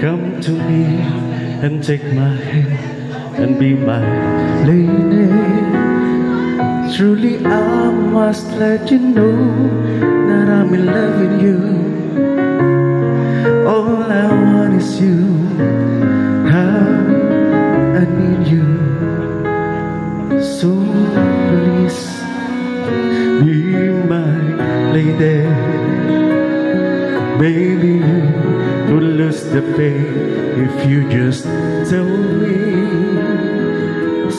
Come to me and take my hand and be my lady. Truly I must let you know that I'm in love with you. All I want is you. I need you. So please be my lady. Baby, you would lose the pain if you just tell me.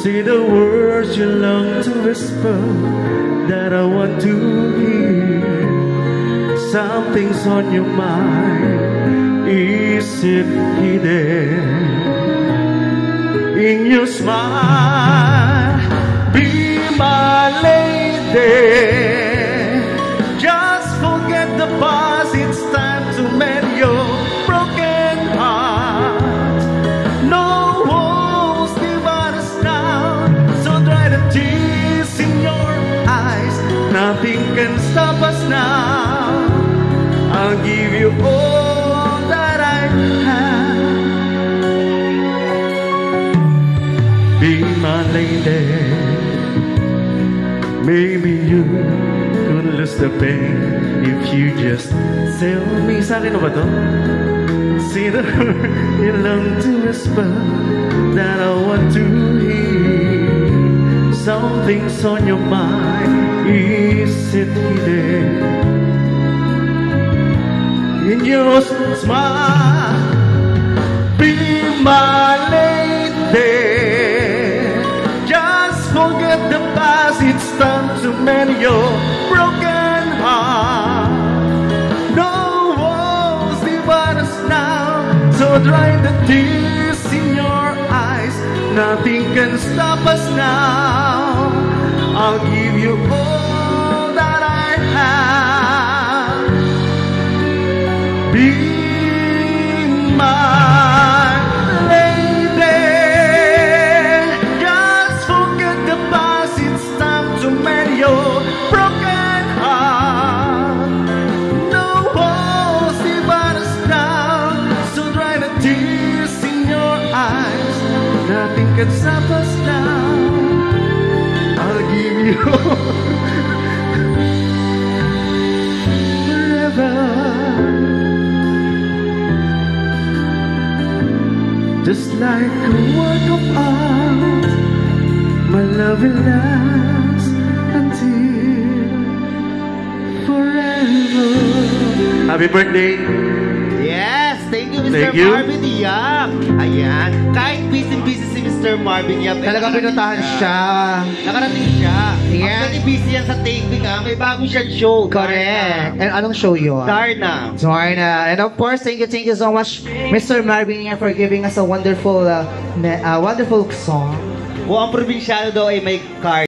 Say the words you long to whisper that I want to hear. Something's on your mind. Is it hidden in your smile? Be my lady. Just forget the past. It's time to mend your broken heart. No walls divide us now, so dry the tears in your eyes. Nothing can stop us now. I'll give you all that I have. Be my lady. Maybe you could lose the pain if you just tell me. Sa akin na ba to? See the word you long to whisper that I want to hear. Something's on your mind. Is it hidden in your smile? Be my lady. Just forget the past. It's time to mend your broken heart. No walls divide us now, so dry the tears in your eyes. Nothing can stop us now. I'll give you all that I have. Be my lady. Just forget the past. It's time to mend your broken heart. No walls divide us now, so dry the tears in your eyes. Nothing can stop us now. I'll give you forever. Just like a work of art, my love will last until forever. Happy birthday! Yes! Thank you, Mr. Thank you. Marvin Yap! Ayan. Kahit busy-busy si Mr. Marvin Yap. Talagang pinuntahan siya. Nakarating siya. Yeah. Actually, busy yan sa taping ha. May bago siyang show. Correct. And anong show yun? Darna. Darna. And of course, thank you so much, Mr. Marvin, for giving us a wonderful song. Kung ang probinsyano daw ay may card.